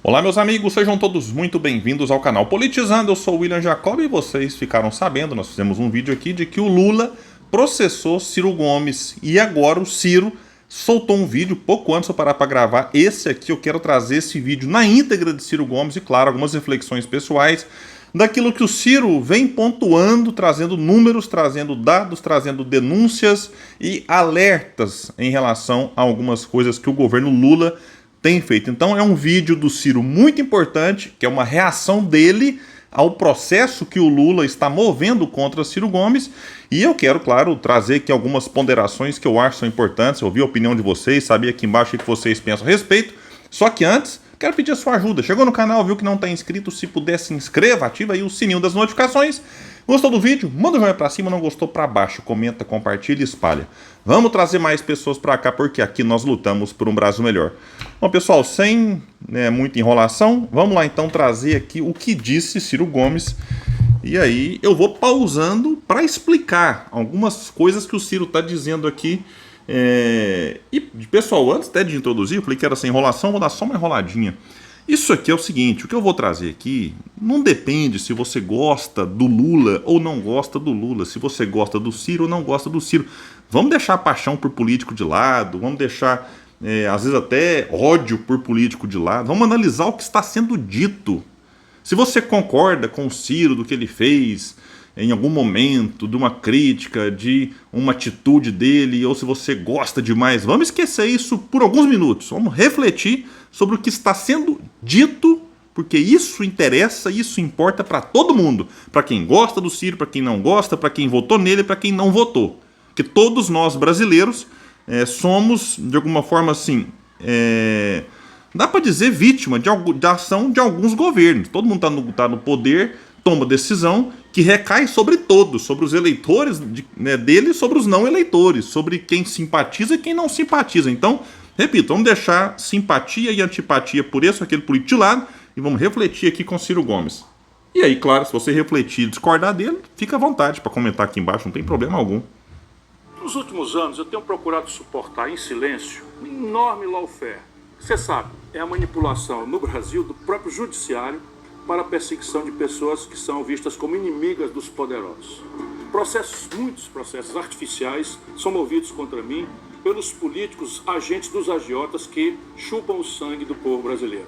Olá meus amigos, sejam todos muito bem-vindos ao canal Politizando. Eu sou o William Jacob e vocês ficaram sabendo, nós fizemos um vídeo aqui de que o Lula processou Ciro Gomes. E agora o Ciro soltou um vídeo pouco antes de eu parar para gravar esse aqui. Eu quero trazer esse vídeo na íntegra de Ciro Gomes e, claro, algumas reflexões pessoais daquilo que o Ciro vem pontuando, trazendo números, trazendo dados, trazendo denúncias e alertas em relação a algumas coisas que o governo Lula tem feito. Então é um vídeo do Ciro muito importante, que é uma reação dele ao processo que o Lula está movendo contra Ciro Gomes. E eu quero, claro, trazer aqui algumas ponderações que eu acho são importantes. Eu ouvi a opinião de vocês, sabia aqui embaixo o que vocês pensam a respeito. Só que antes, quero pedir a sua ajuda. Chegou no canal, viu que não está inscrito? Se puder, se inscreva, ativa aí o sininho das notificações. Gostou do vídeo? Manda um joinha pra cima, não gostou pra baixo. Comenta, compartilha e espalha. Vamos trazer mais pessoas pra cá, porque aqui nós lutamos por um Brasil melhor. Bom, pessoal, sem muita enrolação, vamos lá então trazer aqui o que disse Ciro Gomes. E aí eu vou pausando para explicar algumas coisas que o Ciro está dizendo aqui. E, pessoal, antes até de introduzir, eu falei que era sem enrolação, vou dar só uma enroladinha. Isso aqui é o seguinte, o que eu vou trazer aqui não depende se você gosta do Lula ou não gosta do Lula, se você gosta do Ciro ou não gosta do Ciro. Vamos deixar a paixão por político de lado, vamos deixar, às vezes até ódio por político de lado, vamos analisar o que está sendo dito. Se você concorda com o Ciro do que ele fez em algum momento, de uma crítica, de uma atitude dele, ou se você gosta demais, vamos esquecer isso por alguns minutos. Vamos refletir sobre o que está sendo dito, porque isso interessa, isso importa para todo mundo. Para quem gosta do Ciro, para quem não gosta, para quem votou nele, para quem não votou. Porque todos nós brasileiros somos, de alguma forma assim, dá para dizer vítima da ação de alguns governos. Todo mundo está no poder, toma decisão que recai sobre todos, sobre os eleitores dele e sobre os não eleitores, sobre quem simpatiza e quem não simpatiza. Então, repito, vamos deixar simpatia e antipatia por esse ou aquele político de lado e vamos refletir aqui com Ciro Gomes. E aí, claro, se você refletir e discordar dele, fica à vontade para comentar aqui embaixo, não tem problema algum. Nos últimos anos eu tenho procurado suportar em silêncio um enorme lawfare. Você sabe, é a manipulação no Brasil do próprio judiciário para a perseguição de pessoas que são vistas como inimigas dos poderosos. Muitos processos artificiais são movidos contra mim pelos políticos agentes dos agiotas que chupam o sangue do povo brasileiro.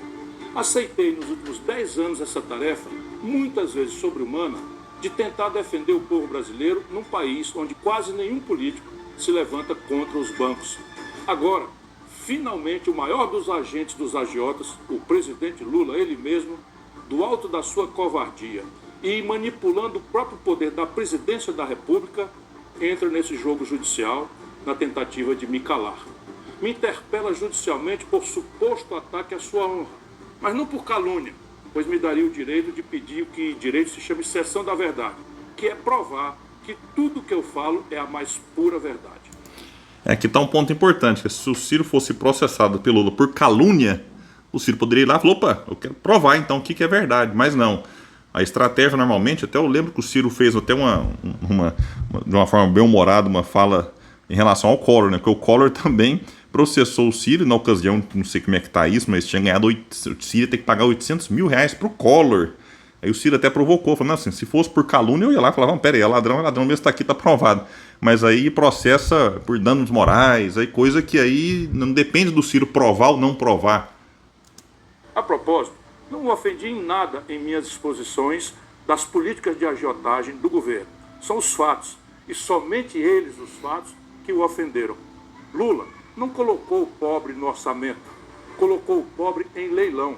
Aceitei nos últimos 10 anos essa tarefa, muitas vezes sobre-humana, de tentar defender o povo brasileiro num país onde quase nenhum político se levanta contra os bancos. Agora, finalmente, o maior dos agentes dos agiotas, o presidente Lula, ele mesmo, do alto da sua covardia e manipulando o próprio poder da presidência da República, entra nesse jogo judicial na tentativa de me calar. Me interpela judicialmente por suposto ataque à sua honra, mas não por calúnia, pois me daria o direito de pedir o que direito se chama exceção da verdade, que é provar que tudo que eu falo é a mais pura verdade. Aqui está um ponto importante, que se o Ciro fosse processado pelo Lula por calúnia, o Ciro poderia ir lá e falar, opa, eu quero provar então o que é verdade, mas não. A estratégia normalmente, até eu lembro que o Ciro fez até de uma forma bem humorada, uma fala em relação ao Collor, né? Porque o Collor também processou o Ciro, na ocasião, não sei como é que tá isso, mas tinha ganhado, o Ciro ia ter que pagar 800 mil reais pro Collor. Aí o Ciro até provocou, falando assim, se fosse por calúnia eu ia lá e falava, pera aí, é ladrão, mesmo tá aqui, tá provado. Mas aí processa por danos morais, aí coisa que aí não depende do Ciro provar ou não provar. A propósito, não o ofendi em nada em minhas exposições das políticas de agiotagem do governo. São os fatos, e somente eles, os fatos, que o ofenderam. Lula não colocou o pobre no orçamento, colocou o pobre em leilão.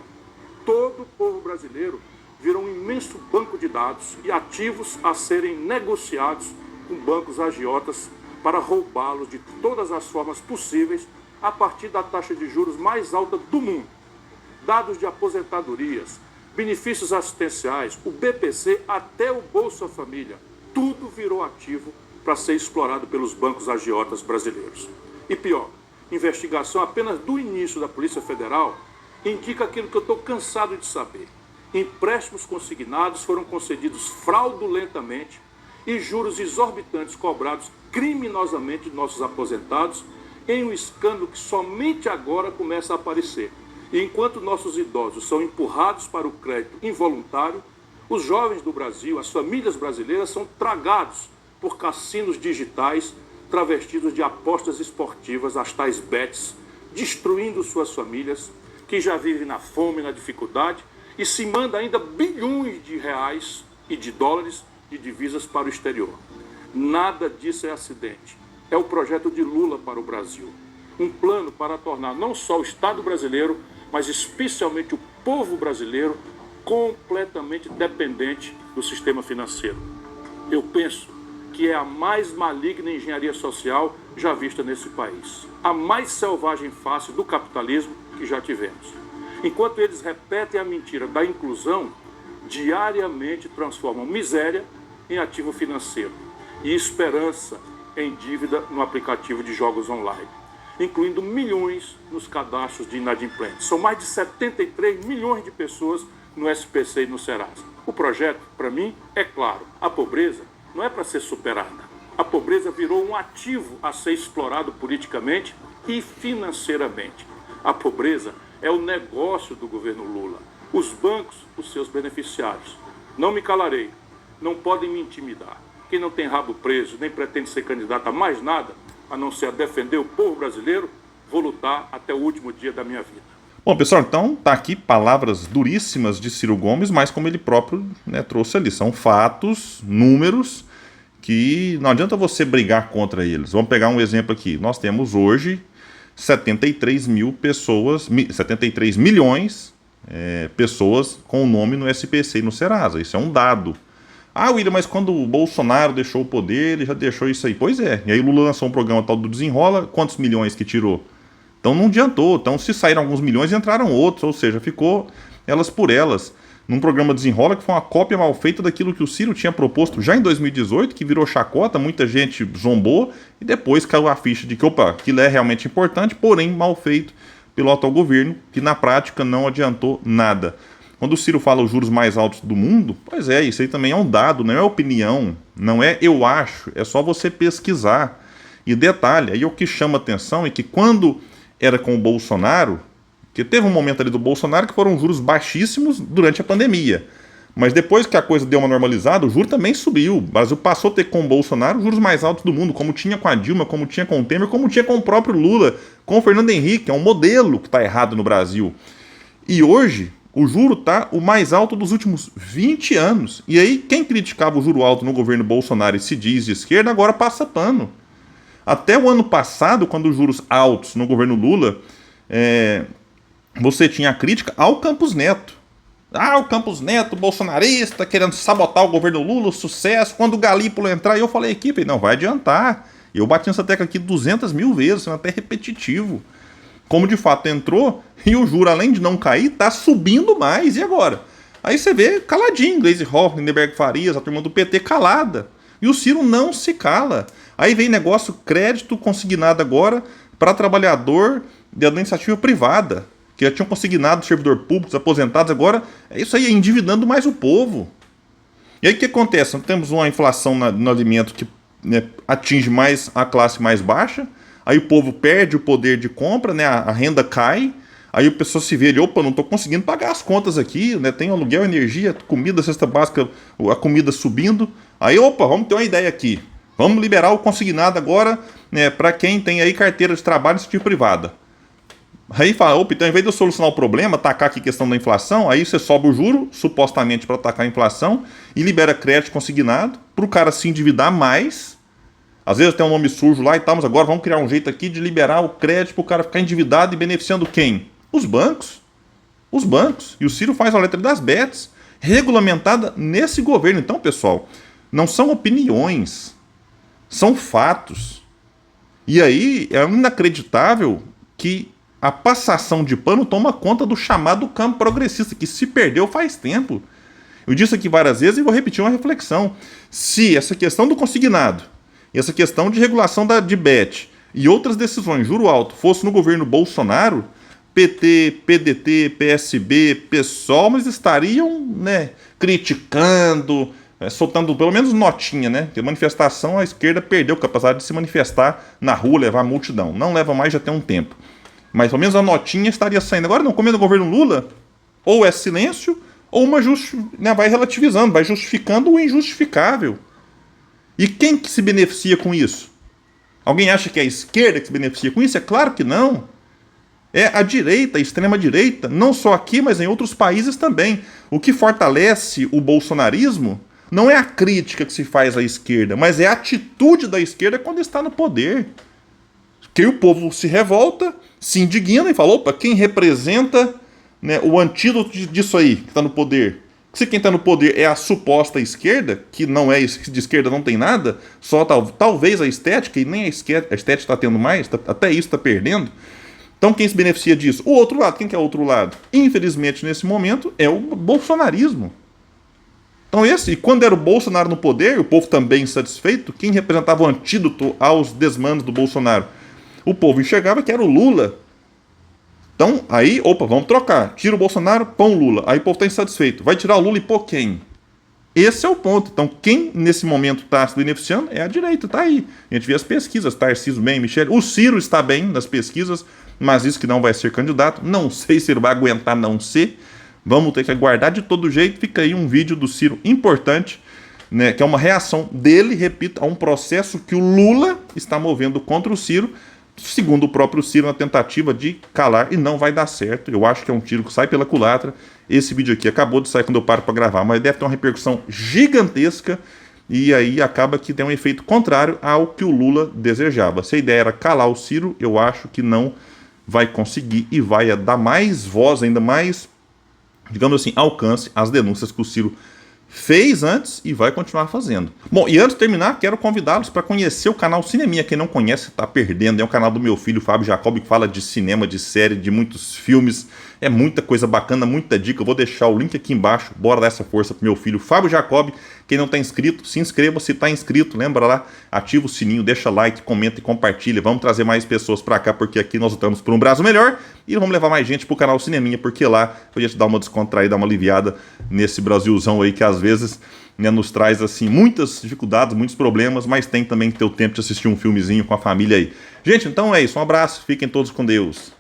Todo o povo brasileiro virou um imenso banco de dados e ativos a serem negociados com bancos agiotas para roubá-los de todas as formas possíveis a partir da taxa de juros mais alta do mundo. Dados de aposentadorias, benefícios assistenciais, o BPC, até o Bolsa Família, tudo virou ativo para ser explorado pelos bancos agiotas brasileiros. E pior, investigação apenas do início da Polícia Federal indica aquilo que eu estou cansado de saber. Empréstimos consignados foram concedidos fraudulentamente e juros exorbitantes cobrados criminosamente de nossos aposentados em um escândalo que somente agora começa a aparecer. E enquanto nossos idosos são empurrados para o crédito involuntário, os jovens do Brasil, as famílias brasileiras são tragados por cassinos digitais travestidos de apostas esportivas, as tais bets, destruindo suas famílias, que já vivem na fome, na dificuldade, e se manda ainda bilhões de reais e de dólares de divisas para o exterior. Nada disso é acidente. É o projeto de Lula para o Brasil. Um plano para tornar não só o Estado brasileiro, mas especialmente o povo brasileiro, completamente dependente do sistema financeiro. Eu penso que é a mais maligna engenharia social já vista nesse país. A mais selvagem face do capitalismo que já tivemos. Enquanto eles repetem a mentira da inclusão, diariamente transformam miséria em ativo financeiro e esperança em dívida no aplicativo de jogos online, incluindo milhões nos cadastros de inadimplentes. São mais de 73 milhões de pessoas no SPC e no Serasa. O projeto, para mim, é claro. A pobreza não é para ser superada. A pobreza virou um ativo a ser explorado politicamente e financeiramente. A pobreza é o negócio do governo Lula. Os bancos, os seus beneficiários. Não me calarei. Não podem me intimidar. Quem não tem rabo preso, nem pretende ser candidato a mais nada, a não ser a defender o povo brasileiro, vou lutar até o último dia da minha vida. Bom, pessoal, então tá aqui palavras duríssimas de Ciro Gomes, mas como ele próprio, né, trouxe ali, são fatos, números, que não adianta você brigar contra eles. Vamos pegar um exemplo aqui. Nós temos hoje 73 milhões pessoas com o nome no SPC e no Serasa. Isso é um dado. Ah, William, mas quando o Bolsonaro deixou o poder, ele já deixou isso aí. Pois é. E aí o Lula lançou um programa tal do Desenrola, quantos milhões que tirou? Então não adiantou. Então se saíram alguns milhões, entraram outros. Ou seja, ficou elas por elas. Num programa Desenrola que foi uma cópia mal feita daquilo que o Ciro tinha proposto já em 2018, que virou chacota, muita gente zombou, e depois caiu a ficha de que, opa, aquilo é realmente importante, porém mal feito pelo atual governo, que na prática não adiantou nada. Quando o Ciro fala os juros mais altos do mundo, pois é, isso aí também é um dado, não é opinião, não é eu acho, é só você pesquisar. E detalhe, aí o que chama atenção é que quando era com o Bolsonaro, que teve um momento ali do Bolsonaro que foram juros baixíssimos durante a pandemia, mas depois que a coisa deu uma normalizada, o juro também subiu. O Brasil passou a ter com o Bolsonaro os juros mais altos do mundo, como tinha com a Dilma, como tinha com o Temer, como tinha com o próprio Lula, com o Fernando Henrique, é um modelo que está errado no Brasil. E hoje o juro está o mais alto dos últimos 20 anos. E aí, quem criticava o juro alto no governo Bolsonaro e se diz de esquerda, agora passa pano. Até o ano passado, quando os juros altos no governo Lula, você tinha a crítica ao Campos Neto. Ah, o Campos Neto, bolsonarista, querendo sabotar o governo Lula, o sucesso. Quando o Galípolo entrar, eu falei, equipe, não vai adiantar. Eu bati nessa tecla aqui 200 mil vezes, sendo até repetitivo. Como de fato entrou, e o juro, além de não cair, tá subindo mais. E agora? Aí você vê caladinho, Gleisi Hoffmann, Lindenberg Farias, a turma do PT calada. E o Ciro não se cala. Aí vem negócio crédito consignado agora para trabalhador da iniciativa privada, que já tinham consignado servidor público, os aposentados, agora é isso aí, endividando mais o povo. E aí o que acontece? Nós temos uma inflação no alimento que, né, atinge mais a classe mais baixa, aí o povo perde o poder de compra, né, a renda cai, aí o pessoal se vê ali, opa, não estou conseguindo pagar as contas aqui, né, tem aluguel, energia, comida, cesta básica, a comida subindo, aí opa, vamos ter uma ideia aqui, vamos liberar o consignado agora, né, para quem tem aí carteira de trabalho em tipo privada. Aí fala, opa, então ao invés de eu solucionar o problema, atacar aqui a questão da inflação, aí você sobe o juro, supostamente para atacar a inflação, e libera crédito consignado, para o cara se endividar mais. Às vezes tem um nome sujo lá e tal, mas agora vamos criar um jeito aqui de liberar o crédito para o cara ficar endividado e beneficiando quem? Os bancos. Os bancos. E o Ciro faz a letra das bets, regulamentada nesse governo. Então, pessoal, não são opiniões, são fatos. E aí é inacreditável que a passação de pano toma conta do chamado campo progressista, que se perdeu faz tempo. Eu disse aqui várias vezes e vou repetir uma reflexão. Se essa questão do consignado, essa questão de regulação de BET e outras decisões, juro alto, fosse no governo Bolsonaro, PT, PDT, PSB, PSOL, mas estariam, né, criticando, soltando pelo menos notinha, né? Porque manifestação, a esquerda perdeu a capacidade de se manifestar na rua, levar multidão. Não leva mais, já tem um tempo. Mas pelo menos a notinha estaria saindo. Agora não, comendo o governo Lula, ou é silêncio, ou vai relativizando, vai justificando o injustificável. E quem que se beneficia com isso? Alguém acha que é a esquerda que se beneficia com isso? É claro que não. É a direita, a extrema-direita, não só aqui, mas em outros países também. O que fortalece o bolsonarismo não é a crítica que se faz à esquerda, mas é a atitude da esquerda quando está no poder. Que o povo se revolta, se indigna e fala, opa, quem representa, né, o antídoto disso aí, que está no poder? Se quem está no poder é a suposta esquerda, que não é de esquerda, não tem nada, só talvez a estética, e nem a estética está tendo mais, até isso está perdendo. Então quem se beneficia disso? O outro lado. Quem que é o outro lado? Infelizmente, nesse momento, é o bolsonarismo. Então e quando era o Bolsonaro no poder, o povo também insatisfeito, quem representava o antídoto aos desmandos do Bolsonaro? O povo enxergava que era o Lula. Então, aí, opa, vamos trocar. Tira o Bolsonaro, põe o Lula. Aí o povo está insatisfeito. Vai tirar o Lula e pôr quem? Esse é o ponto. Então, quem nesse momento está se beneficiando é a direita, está aí. A gente vê as pesquisas, Tarcísio bem, Michele. O Ciro está bem nas pesquisas, mas isso que não vai ser candidato. Não sei se ele vai aguentar não ser. Vamos ter que aguardar de todo jeito. Fica aí um vídeo do Ciro importante, né, que é uma reação dele, repito, a um processo que o Lula está movendo contra o Ciro, segundo o próprio Ciro, na tentativa de calar, e não vai dar certo. Eu acho que é um tiro que sai pela culatra. Esse vídeo aqui acabou de sair quando eu paro para gravar, mas deve ter uma repercussão gigantesca, e aí acaba que tem um efeito contrário ao que o Lula desejava. Se a ideia era calar o Ciro, eu acho que não vai conseguir, e vai dar mais voz, ainda mais, digamos assim, alcance às denúncias que o Ciro fez antes e vai continuar fazendo. Bom, e antes de terminar, quero convidá-los para conhecer o canal Cineminha. Quem não conhece está perdendo. É um canal do meu filho, Fábio Jacob, que fala de cinema, de série, de muitos filmes. É muita coisa bacana, muita dica. Eu vou deixar o link aqui embaixo. Bora dar essa força pro meu filho, Fábio Jacob. Quem não está inscrito, se inscreva. Se está inscrito, lembra lá, ativa o sininho, deixa like, comenta e compartilha. Vamos trazer mais pessoas para cá, porque aqui nós lutamos por um Brasil melhor. E vamos levar mais gente pro canal Cineminha, porque lá a gente dá uma descontraída, dar uma aliviada nesse Brasilzão aí que às vezes, né, nos traz assim muitas dificuldades, muitos problemas, mas tem também que ter o tempo de assistir um filmezinho com a família aí. Gente, então é isso. Um abraço. Fiquem todos com Deus.